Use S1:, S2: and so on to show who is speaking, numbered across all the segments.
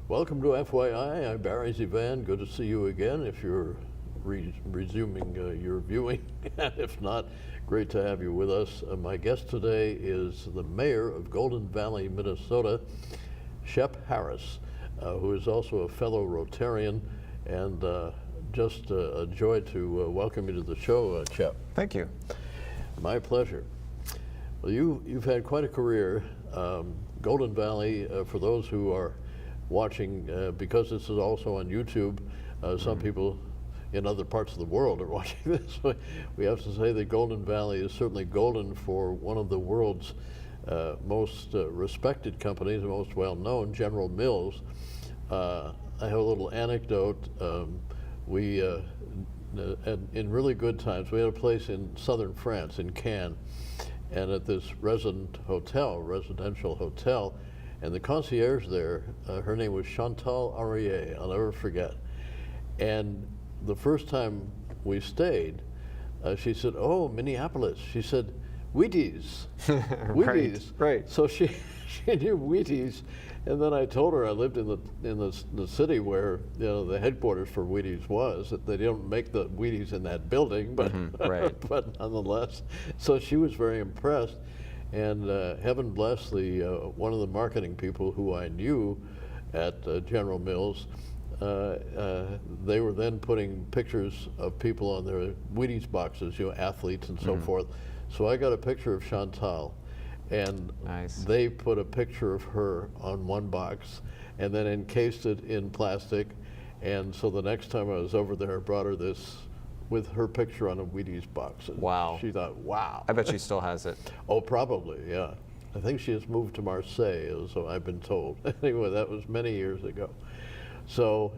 S1: Welcome to FYI. I'm Barry ZeVAN. Good to see you again if you're resuming your viewing. If not, great to have you with us. My guest today is the mayor of Golden Valley, Minnesota, Shep Harris, who is also a fellow Rotarian, and just a joy to welcome you to the show, Shep.
S2: Thank you.
S1: My pleasure. Well, you've had quite a career. Golden Valley, for those who are watching, because this is also on YouTube, some people in other parts of the world are watching this. We have to say that Golden Valley is certainly golden for one of the world's most respected companies, most well-known, General Mills. I have a little anecdote. In really good times, we had a place in southern France, in Cannes, and at this residential hotel, and the concierge there, her name was Chantal Aurier, I'll never forget. And the first time we stayed, she said, "Oh, Minneapolis." She said, "Wheaties." Wheaties.
S2: Right.
S1: So she knew Wheaties. And then I told her I lived in the city where the headquarters for Wheaties was. That they don't make the Wheaties in that building, but
S2: right.
S1: but nonetheless. So she was very impressed, and heaven bless the one of the marketing people who I knew at General Mills. They were then putting pictures of people on their Wheaties boxes, athletes and so forth. So I got a picture of Chantal. And
S2: nice.
S1: They put a picture of her on one box and then encased it in plastic. And so the next time I was over there, I brought her this with her picture on a Wheaties box. And
S2: wow.
S1: She thought, wow.
S2: I bet she still has it.
S1: Oh, probably, yeah. I think she has moved to Marseille, so I've been told. Anyway, that was many years ago. So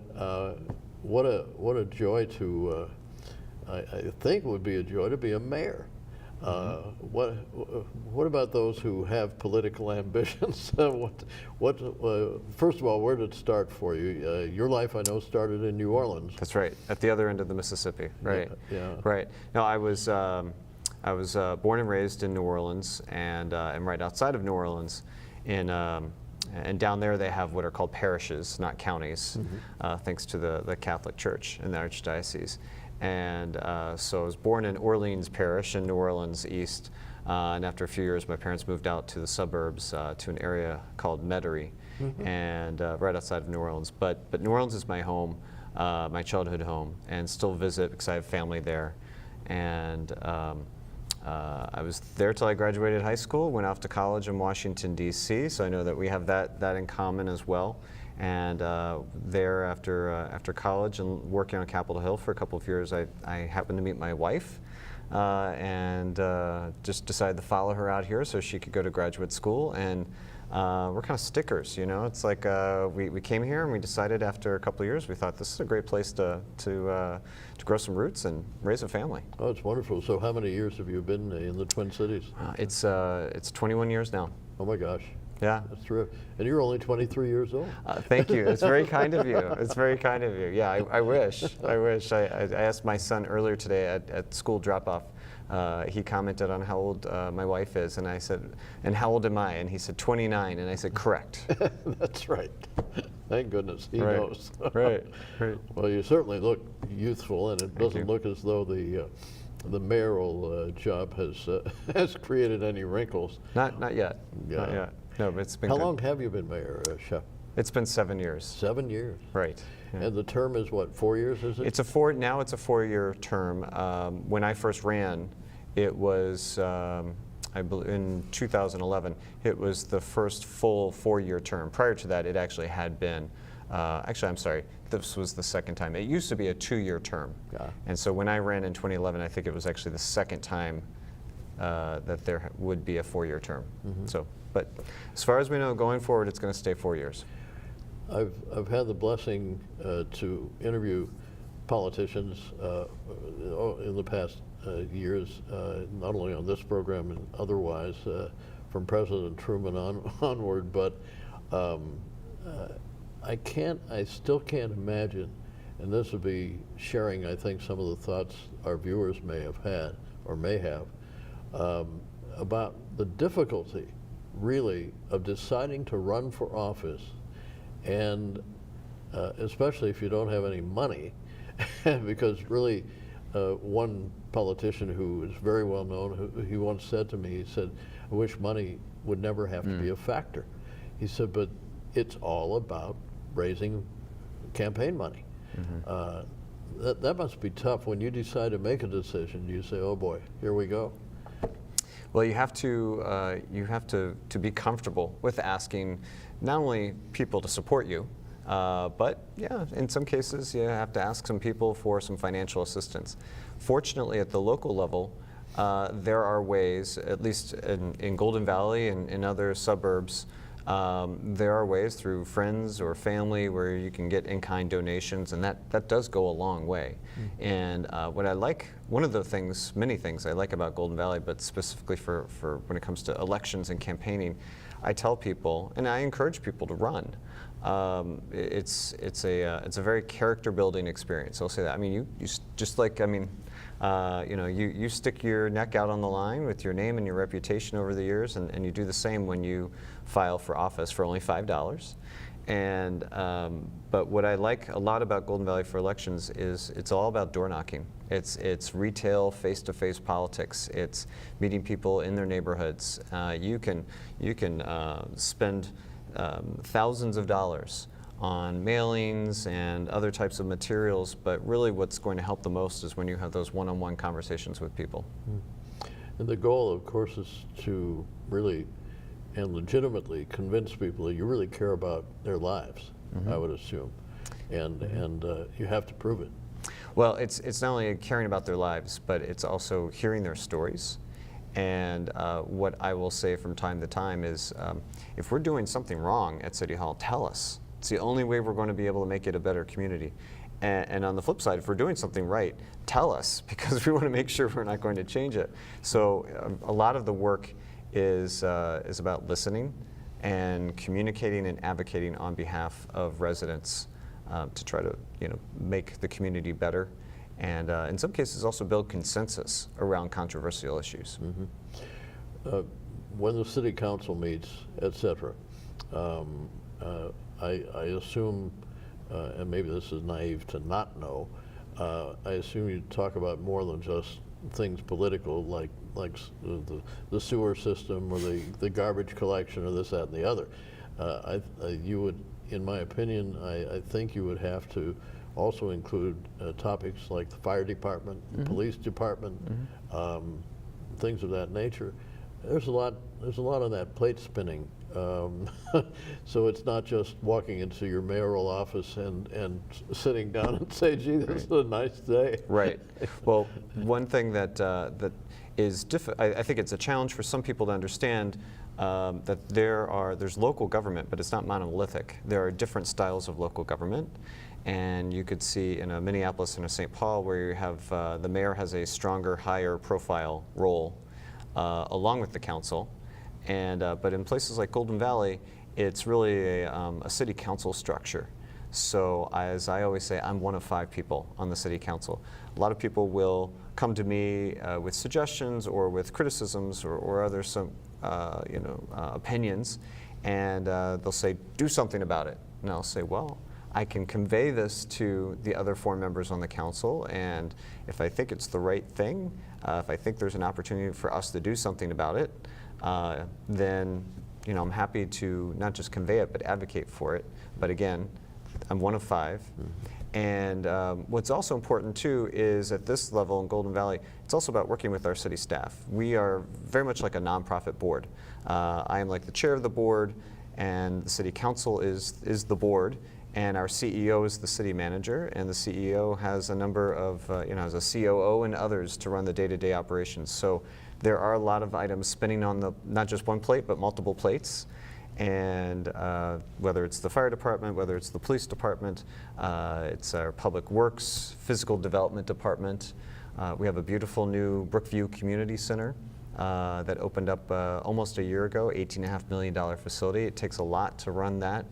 S1: what a joy to, I think it would be a joy to be a mayor. What about those who have political ambitions? First of all, where did it start for you? Your life, I know, started in New Orleans.
S2: That's right, at the other end of the Mississippi. Right.
S1: Yeah.
S2: Right. No, I was born and raised in New Orleans, and right outside of New Orleans, and down there they have what are called parishes, not counties, thanks to the Catholic Church in the Archdiocese. And so I was born in Orleans Parish in New Orleans East, and after a few years my parents moved out to the suburbs to an area called Metairie, and right outside of New Orleans. But New Orleans is my home, my childhood home, and still visit because I have family there. And I was there till I graduated high school, went off to college in Washington, D.C., so I know that we have that in common as well. And there, after college and working on Capitol Hill for a couple of years, I happened to meet my wife, and just decided to follow her out here so she could go to graduate school. And we're kind of stickers, It's like we came here and we decided after a couple of years, we thought this is a great place to grow some roots and raise a family.
S1: Oh, it's wonderful. So how many years have you been in the Twin Cities?
S2: It's 21 years now.
S1: Oh my gosh.
S2: Yeah.
S1: That's terrific. And you're only 23 years old.
S2: Thank you. It's very kind of you. It's very kind of you. Yeah, I wish. I wish. I asked my son earlier today at school drop-off. He commented on how old my wife is, and I said, "And how old am I?" And he said, 29, and I said, "Correct."
S1: That's right. Thank goodness he knows.
S2: Right.
S1: Well, you certainly look youthful, and it doesn't look as though the mayoral job has created any wrinkles.
S2: Not yet.
S1: Yeah.
S2: Not yet. No, but it's been
S1: How
S2: good.
S1: long have you been mayor, Shep?
S2: It's been 7 years.
S1: 7 years.
S2: Right. Yeah.
S1: And the term is what, 4 years, is it?
S2: Now it's a 4-year term. When I first ran, it was, I believe in 2011, it was the first full 4-year term. Prior to that, it actually had been, actually, I'm sorry, this was the second time. It used to be a 2-year term.
S1: Yeah.
S2: And so when I ran in 2011, I think it was actually the second time that there would be a 4-year term. So, but as far as we know, going forward, it's going to stay 4 years.
S1: I've had the blessing to interview politicians in the past years, not only on this program and otherwise, from President Truman onward, but I still can't imagine, and this would be sharing, I think, some of the thoughts our viewers may have had, or may have, about the difficulty, really, of deciding to run for office and especially if you don't have any money, because really, one politician who is very well known, he once said to me, he said, "I wish money would never have to be a factor." He said, "But it's all about raising campaign money." That must be tough when you decide to make a decision. You say, "Oh boy, here we go."
S2: Well, you have to be comfortable with asking not only people to support you, but yeah, in some cases you have to ask some people for some financial assistance. Fortunately, at the local level, there are ways, at least in Golden Valley and in other suburbs, there are ways through friends or family where you can get in-kind donations, and that does go a long way. And what I like, one of the things, many things I like about Golden Valley, but specifically for when it comes to elections and campaigning, I tell people, and I encourage people to run. It's a very character-building experience. I'll say that. I mean, you just like, I mean, you stick your neck out on the line with your name and your reputation over the years, and you do the same when you file for office for only $5. And but what I like a lot about Golden Valley for elections is it's all about door knocking. It's retail, face-to-face politics. It's meeting people in their neighborhoods. You can spend thousands of dollars on mailings and other types of materials, but really what's going to help the most is when you have those one-on-one conversations with people.
S1: And the goal, of course, is to really and legitimately convince people that you really care about their lives, I would assume. And you have to prove it.
S2: Well, it's not only caring about their lives, but it's also hearing their stories. And what I will say from time to time is, if we're doing something wrong at City Hall, tell us. It's the only way we're going to be able to make it a better community. And on the flip side, if we're doing something right, tell us, because we want to make sure we're not going to change it. So a lot of the work is about listening and communicating and advocating on behalf of residents to try to make the community better, and in some cases also build consensus around controversial issues.
S1: When the city council meets, et cetera, I assume, and maybe this is naive to not know, I assume you talk about more than just things political, like the sewer system or the garbage collection or this, that, and the other. You would, in my opinion, I think you would have to also include topics like the fire department, police department, things of that nature. There's a lot on that plate spinning. So it's not just walking into your mayoral office and sitting down and say, "Gee, this is a nice day."
S2: Right. Well, one thing that is I think it's a challenge for some people to understand that there's local government, but it's not monolithic. There are different styles of local government, and you could see in a Minneapolis and a St. Paul where you have the mayor has a stronger, higher profile role along with the council. And, but in places like Golden Valley, it's really a city council structure. So as I always say, I'm one of 5 people on the city council. A lot of people will come to me with suggestions or with criticisms or other opinions, and they'll say, "Do something about it." And I'll say, "Well, I can convey this to the other 4 members on the council, and if I think it's the right thing, if I think there's an opportunity for us to do something about it, then I'm happy to not just convey it, but advocate for it." But again, I'm one of 5. And what's also important too is at this level in Golden Valley, it's also about working with our city staff. We are very much like a nonprofit board. I am like the chair of the board, and the city council is the board, and our CEO is the city manager, and the CEO has a number of, has a COO and others to run the day-to-day operations. So there are a lot of items spinning on not just one plate, but multiple plates. And whether it's the fire department, whether it's the police department, it's our public works, physical development department. We have a beautiful new Brookview Community Center that opened up almost a year ago, $18.5 million facility. It takes a lot to run that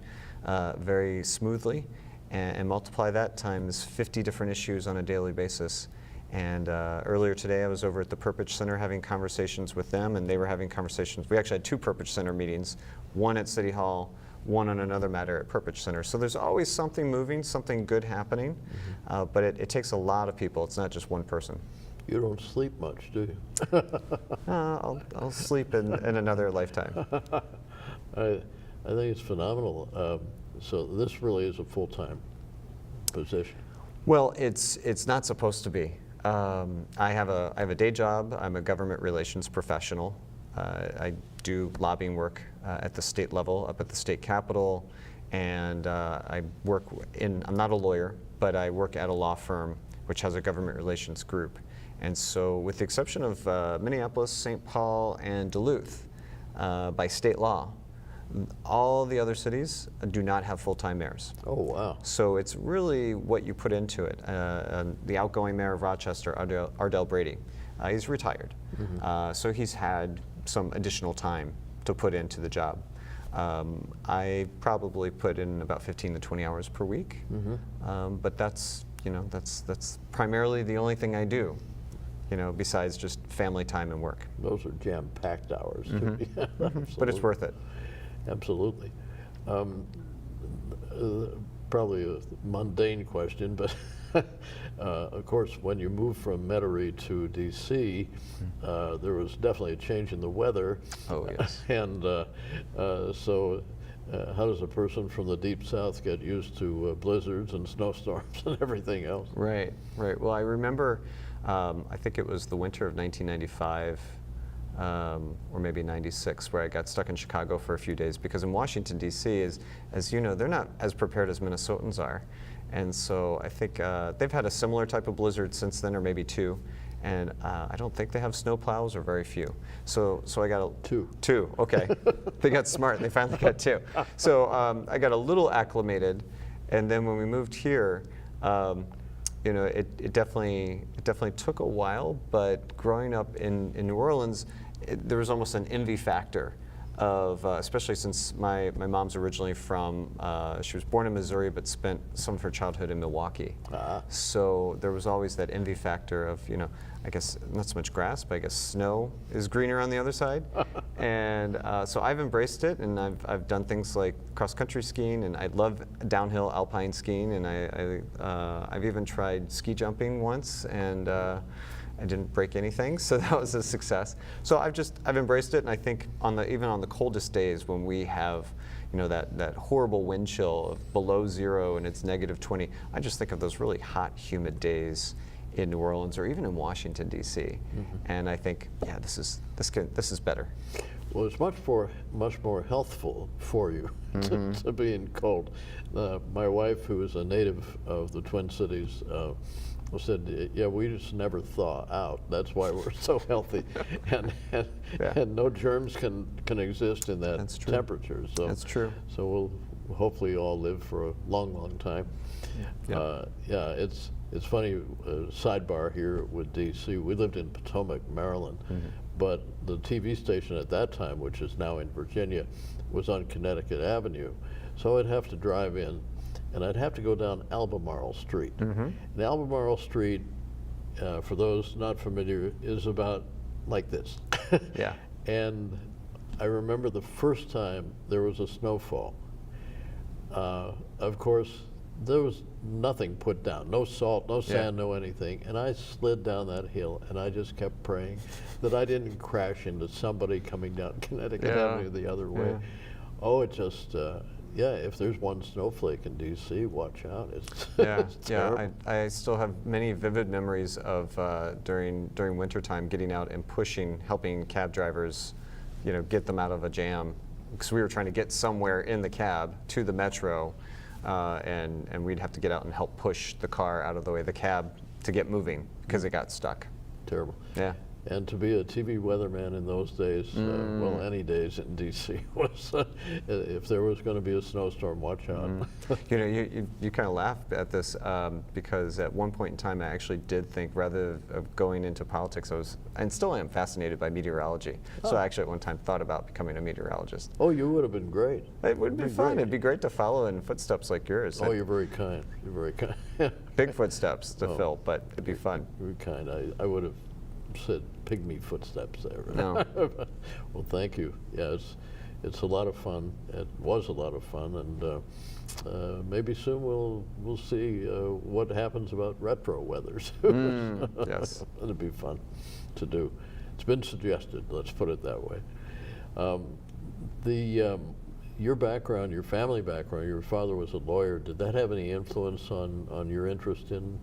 S2: very smoothly, and multiply that times 50 different issues on a daily basis. And earlier today, I was over at the Purpose Center having conversations with them, and they were having conversations. We actually had 2 Purpose Center meetings, one at City Hall, one on another matter at Perpich Center. So there's always something moving, something good happening, but it takes a lot of people. It's not just one person.
S1: You don't sleep much, do you?
S2: I'll sleep in another lifetime.
S1: I think it's phenomenal. So this really is a full-time position.
S2: Well, it's not supposed to be. I have a day job. I'm a government relations professional. I do lobbying work at the state level, up at the state capitol, and I work I'm not a lawyer, but I work at a law firm which has a government relations group. And so with the exception of Minneapolis, St. Paul, and Duluth, by state law, all the other cities do not have full-time mayors.
S1: Oh, wow.
S2: So it's really what you put into it. The outgoing mayor of Rochester, Ardell Brady, he's retired. So he's had some additional time to put into the job. I probably put in about 15 to 20 hours per week, but that's primarily the only thing I do, besides just family time and work.
S1: Those are jam-packed hours, too.
S2: But it's worth it.
S1: Absolutely. Probably a mundane question, but of course, when you moved from Metairie to DC, there was definitely a change in the weather.
S2: Oh, yes.
S1: And so how does a person from the Deep South get used to blizzards and snowstorms and everything else?
S2: Right, right. Well, I remember, I think it was the winter of 1995, or maybe 96, where I got stuck in Chicago for a few days, because in Washington, D.C., as you know, they're not as prepared as Minnesotans are. And so I think they've had a similar type of blizzard since then, or maybe two. And I don't think they have snow plows, or very few. So I got two, okay. They got smart, they finally got two. So I got a little acclimated, and then when we moved here, it definitely took a while, but growing up in New Orleans, there was almost an envy factor of, especially since my mom's originally from, she was born in Missouri but spent some of her childhood in Milwaukee. So there was always that envy factor of, I guess not so much grass, but I guess snow is greener on the other side. And so I've embraced it, and I've done things like cross-country skiing, and I love downhill alpine skiing, and I've even tried ski jumping once, and I didn't break anything, so that was a success. So I've embraced it, and I think even on the coldest days when we have, that horrible wind chill of below zero and it's -20, I just think of those really hot, humid days in New Orleans or even in Washington, D.C. And I think, yeah, this is better.
S1: Well, it's much more healthful for you to be in cold. My wife, who is a native of the Twin Cities, said, yeah, we just never thaw out. That's why we're so healthy. And no germs can exist in that temperature. So
S2: that's true.
S1: So we'll hopefully all live for a long, long time. Yeah, it's funny, sidebar here with DC. We lived in Potomac, Maryland, but the TV station at that time, which is now in Virginia, was on Connecticut Avenue. So I'd have to drive in, and I'd have to go down Albemarle Street. And Albemarle Street, for those not familiar, is about like this.
S2: Yeah.
S1: And I remember the first time there was a snowfall. Of course, there was nothing put down, no salt, no sand, no anything. And I slid down that hill, and I just kept praying that I didn't crash into somebody coming down Connecticut Avenue the other way. Oh, it just, if there's one snowflake in D.C., watch out. It's terrible.
S2: I still have many vivid memories of during wintertime getting out and helping cab drivers, get them out of a jam, because we were trying to get somewhere in the cab to the metro, and we'd have to get out and help push the car out of the way of the cab to get moving because it got stuck.
S1: Terrible.
S2: Yeah.
S1: And to be a TV weatherman in those days, well, any days in D.C. was, if there was going to be a snowstorm, watch out.
S2: You kind of laugh at this because at one point in time, I actually did think, rather of going into politics, and still am fascinated by meteorology. So I actually at one time thought about becoming a meteorologist.
S1: Oh, you would have been great.
S2: It would be fun. It'd be great to follow in footsteps like yours.
S1: Oh, you're very kind. You're very kind.
S2: Big footsteps to fill, but it'd be fun.
S1: You're kind. I would have said pygmy footsteps there.
S2: No.
S1: Well, thank you. Yeah, it's a lot of fun. It was a lot of fun, and maybe soon we'll see what happens about retro weathers.
S2: Yes.
S1: It'd be fun to do. It's been suggested, let's put it that way. Your background, your family background, your father was a lawyer. Did that have any influence on your interest in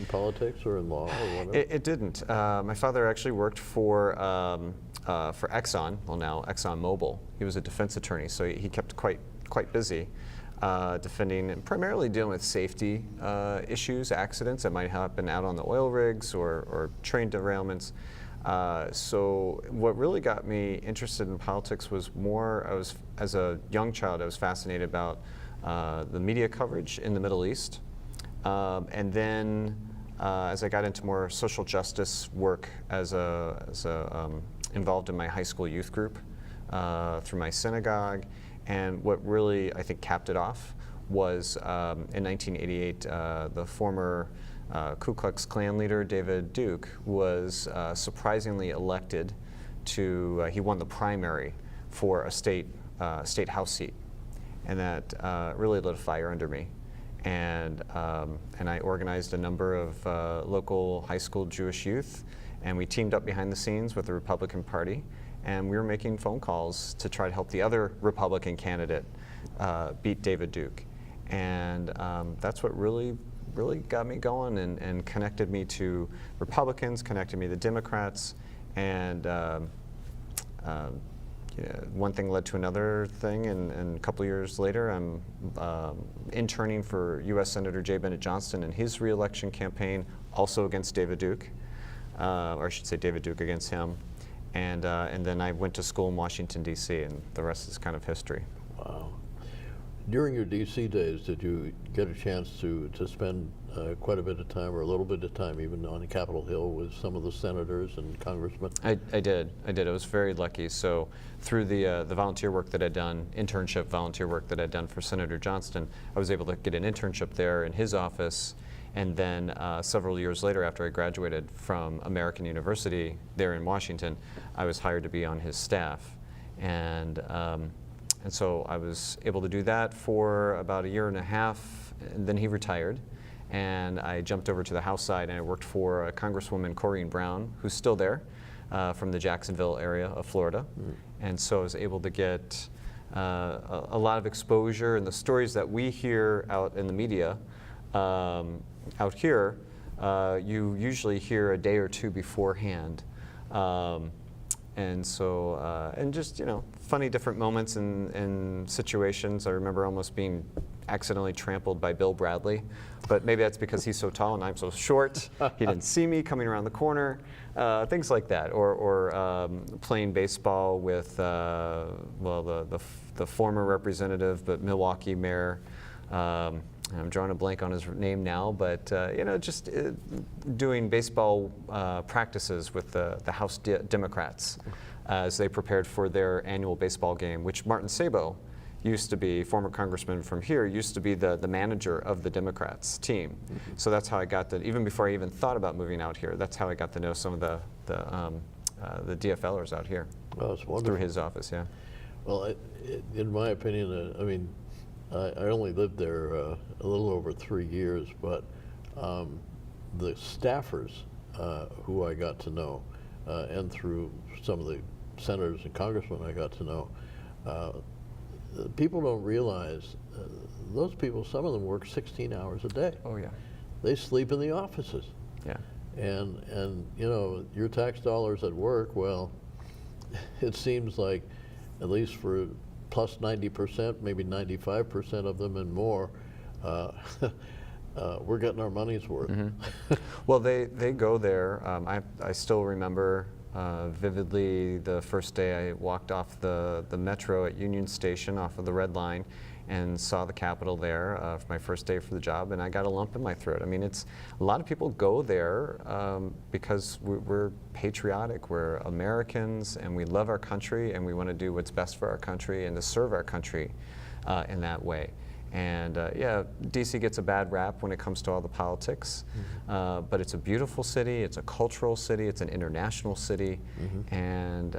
S1: politics or in law or whatever?
S2: It didn't. My father actually worked for Exxon, well now Exxon Mobil. He was a defense attorney, so he kept quite busy defending and primarily dealing with safety issues, accidents that might happen out on the oil rigs or train derailments. So what really got me interested in politics was more, as a young child, I was fascinated about the media coverage in the Middle East. And then as I got into more social justice work involved in my high school youth group through my synagogue, and what really, I think, capped it off was in 1988, the former Ku Klux Klan leader David Duke was surprisingly elected to, he won the primary for a state house seat, and that really lit a fire under me. And I organized a number of local high school Jewish youth, and we teamed up behind the scenes with the Republican Party, and we were making phone calls to try to help the other Republican candidate beat David Duke. And that's what really got me going and connected me to Republicans, connected me to Democrats, and one thing led to another thing, and a couple years later I'm interning for U.S. Senator J. Bennett Johnston in his re-election campaign, also against David Duke, or I should say David Duke against him, and then I went to school in Washington, D.C., and the rest is kind of history.
S1: Wow. During your D.C. days, did you get a chance to spend quite a bit of time, or a little bit of time even on Capitol Hill with some of the senators and congressmen?
S2: I did. I was very lucky. So through the volunteer work that I'd done, internship volunteer work that I'd done for Senator Johnston, I was able to get an internship there in his office. And then several years later, after I graduated from American University there in Washington, I was hired to be on his staff. And so I was able to do that for about a year and a half, and then he retired. And I jumped over to the House side, and I worked for Congresswoman Corrine Brown, who's still there, from the Jacksonville area of Florida. And so I was able to get a lot of exposure, and the stories that we hear out in the media out here, you usually hear a day or two beforehand. And so, and just, funny different moments and situations. I remember almost being accidentally trampled by Bill Bradley, but maybe that's because he's so tall and I'm so short. He didn't see me coming around the corner, things like that. Or playing baseball with, the former representative, but Milwaukee mayor. I'm drawing a blank on his name now, but just doing baseball practices with the House Democrats as they prepared for their annual baseball game, which Martin Sabo used to be, former congressman from here, used to be the manager of the Democrats team. So that's how I got to, even before I even thought about moving out here, that's how I got to know some of the DFLers out here.
S1: Oh, it's wonderful.
S2: Through his office, yeah.
S1: Well, in my opinion, I only lived there a little over 3 years, but the staffers who I got to know, and through some of the senators and congressmen I got to know, people don't realize those people, some of them work 16 hours a day.
S2: Oh, yeah.
S1: They sleep in the offices.
S2: Yeah.
S1: And your tax dollars at work, well, it seems like, at least for plus 90%, maybe 95% of them and more, we're getting our money's worth.
S2: Well, they go there. I still remember vividly the first day I walked off the metro at Union Station off of the Red Line and saw the Capitol there for my first day for the job, and I got a lump in my throat. I mean, a lot of people go there because we're patriotic, we're Americans, and we love our country, and we want to do what's best for our country and to serve our country in that way. And yeah, DC gets a bad rap when it comes to all the politics, but it's a beautiful city, it's a cultural city, it's an international city, and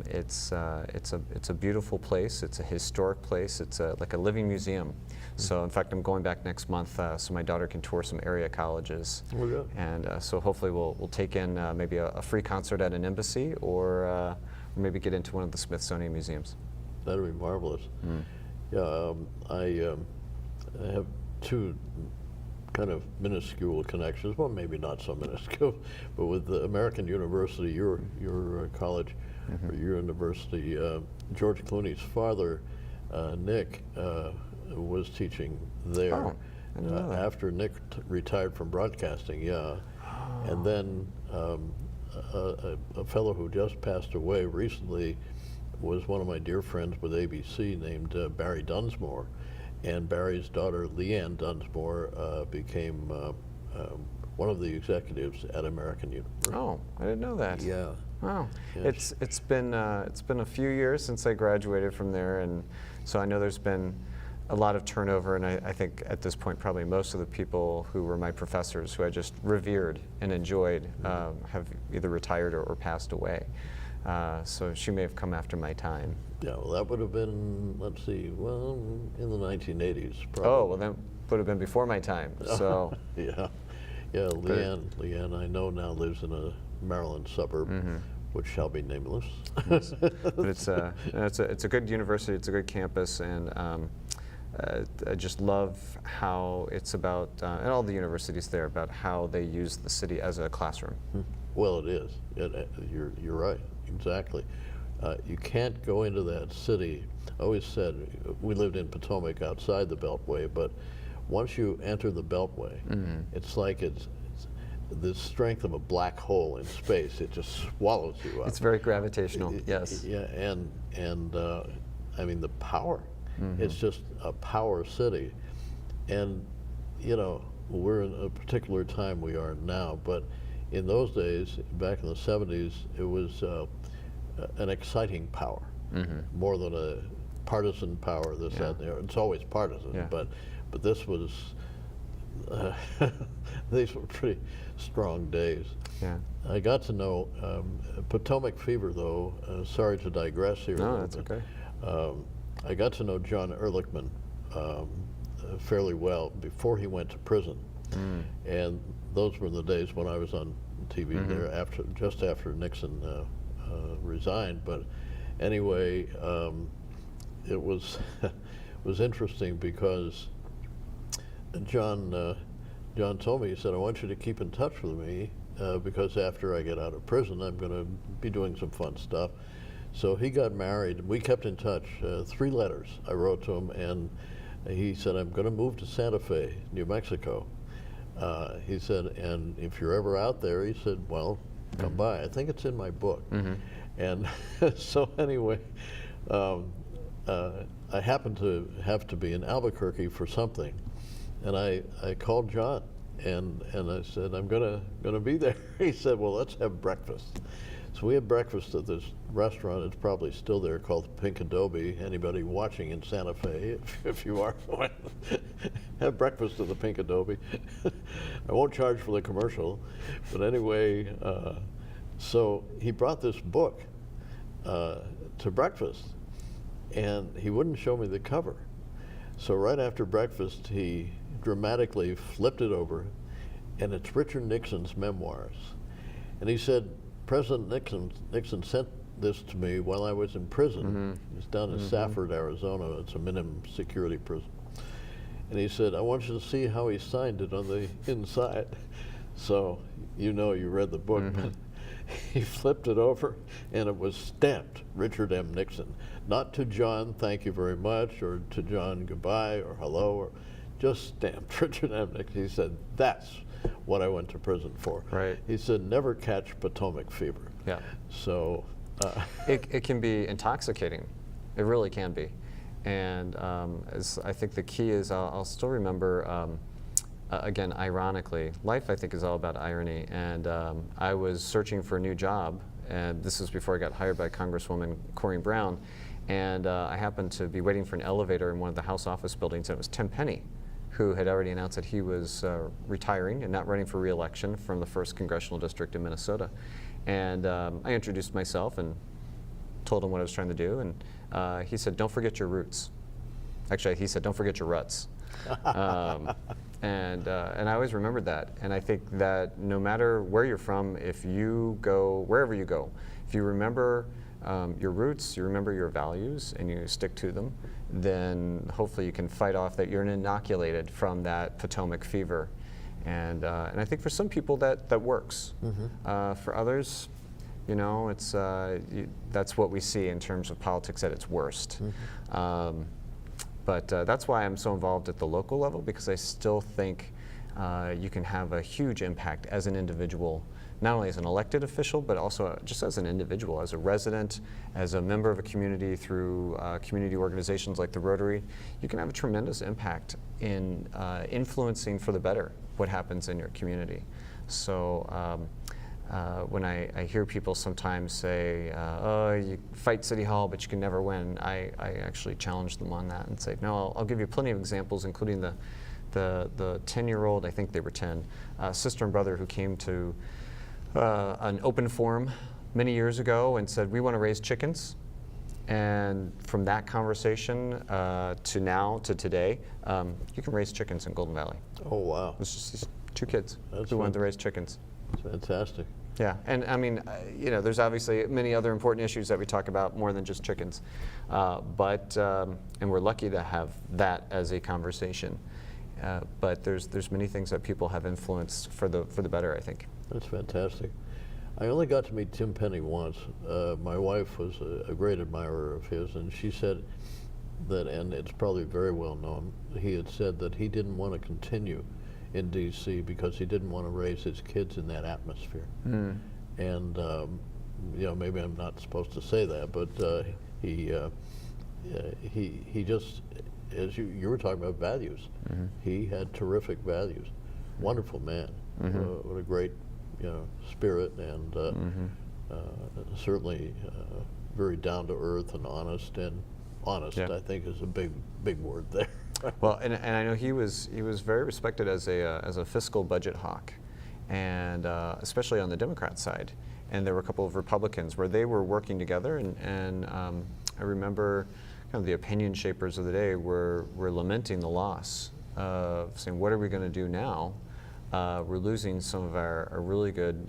S2: it's a beautiful place, it's a historic place, it's like a living museum. So in fact, I'm going back next month so my daughter can tour some area colleges.
S1: Oh, yeah.
S2: And so hopefully we'll take in maybe a free concert at an embassy, or maybe get into one of the Smithsonian museums.
S1: That'd be marvelous. Yeah, I have two kind of minuscule connections. Well, maybe not so minuscule, but with the American University, your college, or your university, George Clooney's father, Nick, was teaching there.
S2: Oh, I didn't know that.
S1: After Nick retired from broadcasting, yeah. And then a fellow who just passed away recently was one of my dear friends with ABC named Barry Dunsmore, and Barry's daughter Leanne Dunsmore became one of the executives at American University.
S2: Oh, I didn't know that.
S1: Yeah.
S2: Wow,
S1: Yeah,
S2: it's been a few years since I graduated from there, and so I know there's been a lot of turnover, and I think at this point probably most of the people who were my professors, who I just revered and enjoyed, have either retired or passed away. So she may have come after my time.
S1: Yeah, well, that would have been, let's see, well, in the 1980s, probably.
S2: Oh, well, that would have been before my time. So
S1: yeah, yeah. Leanne, I know now lives in a Maryland suburb, which shall be nameless.
S2: yes. But it's a good university. It's a good campus, and I just love how it's about, and all the universities there, about how they use the city as a classroom.
S1: Well, it is. You're right. Exactly. You can't go into that city. I always said we lived in Potomac outside the Beltway, but once you enter the Beltway, it's like it's the strength of a black hole in space. It just swallows you up.
S2: It's very gravitational. Yes.
S1: Yeah, and I mean the power. It's just a power city, and you know we're in a particular time we are now, but in those days, back in the 70s, it was an exciting power, more than a partisan power. This, that, and the other. It's always partisan, but this was. These were pretty strong days.
S2: Yeah.
S1: I got to know Potomac Fever, though. Sorry to digress here.
S2: No, that's okay.
S1: I got to know John Ehrlichman fairly well before he went to prison, and those were the days when I was on TV there just after Nixon resigned. But anyway, it was was interesting because John told me, he said, I want you to keep in touch with me because after I get out of prison, I'm going to be doing some fun stuff. So he got married. We kept in touch. 3 letters I wrote to him, and he said, I'm going to move to Santa Fe, New Mexico. He said, and if you're ever out there, he said, well, come by. I think it's in my book. And so anyway, I happened to have to be in Albuquerque for something. And I called John, and I said, I'm gonna be there. He said, well, let's have breakfast. So we had breakfast at this restaurant. It's probably still there, called Pink Adobe. Anybody watching in Santa Fe, if you are, have breakfast at the Pink Adobe. I won't charge for the commercial, but anyway, so he brought this book to breakfast, and he wouldn't show me the cover. So right after breakfast, he dramatically flipped it over, and it's Richard Nixon's memoirs. And he said, President Nixon sent this to me while I was in prison. It's down in Safford, Arizona. It's a minimum security prison. And he said, I want you to see how he signed it on the inside. So you know you read the book. But he flipped it over, and it was stamped Richard M. Nixon. Not to John, thank you very much, or to John, goodbye, or hello, or just stamped Richard M. Nixon. He said, that's what I went to prison for.
S2: Right.
S1: He said, never catch Potomac fever.
S2: Yeah.
S1: So.
S2: It can be intoxicating. It really can be. And as I think the key is, I'll still remember, again, ironically, life I think is all about irony. And I was searching for a new job, and this was before I got hired by Congresswoman Corrine Brown. And I happened to be waiting for an elevator in one of the House office buildings, and it was Tim Penny, who had already announced that he was retiring and not running for re-election from the 1st Congressional District in Minnesota. And I introduced myself and told him what I was trying to do, and he said, "Don't forget your roots." Actually, he said, "Don't forget your ruts." And I always remembered that. And I think that no matter where you're from, if you go, wherever you go, if you remember your roots, you remember your values, and you stick to them, then hopefully you can fight off that you're inoculated from that Potomac fever. And I think for some people that works. For others, you know, it's that's what we see in terms of politics at its worst. But that's why I'm so involved at the local level, because I still think you can have a huge impact as an individual, not only as an elected official, but also just as an individual, as a resident, as a member of a community through community organizations like the Rotary. You can have a tremendous impact in influencing for the better what happens in your community. So when I hear people sometimes say, "Oh, you fight City Hall, but you can never win," I actually challenge them on that and say, "No, I'll give you plenty of examples, including the 10-year-old, I think they were 10, sister and brother who came to an open forum many years ago and said, 'We want to raise chickens.' And from that conversation to now, to today, you can raise chickens in Golden Valley."
S1: Oh, wow.
S2: It's just these 2 kids
S1: That's
S2: who wanted to raise chickens.
S1: Fantastic.
S2: Yeah, and I mean, you know, there's obviously many other important issues that we talk about more than just chickens, and we're lucky to have that as a conversation. But there's many things that people have influenced for the better, I think.
S1: That's fantastic. I only got to meet Tim Penny once. My wife was a great admirer of his, and she said that, and it's probably very well known, he had said that he didn't want to continue in D.C. because he didn't want to raise his kids in that atmosphere. And you know, maybe I'm not supposed to say that, but he just, as you were talking about values, he had terrific values. Wonderful man. What a great, you know, spirit, and certainly very down to earth and honest. And honest, I think, is a big word there.
S2: Well, and I know he was very respected as a fiscal budget hawk, and especially on the Democrat side. And there were a couple of Republicans where they were working together, and I remember kind of the opinion shapers of the day were lamenting the loss of saying, "What are we going to do now? We're losing some of our really good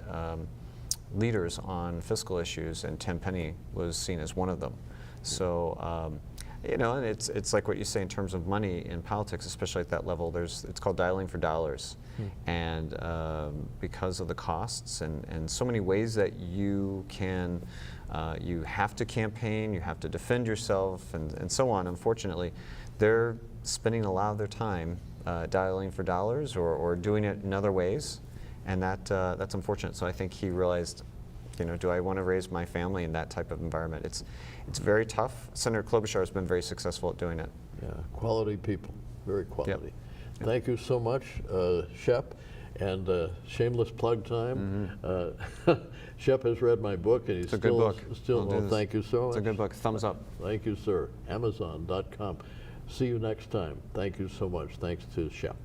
S2: leaders on fiscal issues," and Tim Penny was seen as one of them. So. You know, and it's like what you say in terms of money in politics, especially at that level. It's called dialing for dollars, and because of the costs and so many ways that you can, you have to campaign, you have to defend yourself, and so on. Unfortunately, they're spending a lot of their time dialing for dollars or doing it in other ways, and that's unfortunate. So I think he realized, you know, do I want to raise my family in that type of environment? It's very tough. Senator Klobuchar has been very successful at doing it.
S1: Yeah, quality people, very quality.
S2: Yep.
S1: Thank you so much, Shep. And shameless plug time. Shep has read my book, and he's
S2: It's a good book.
S1: Well, thank you so much.
S2: It's a good book. Thumbs up.
S1: Thank you, sir. Amazon.com. See you next time. Thank you so much. Thanks to Shep.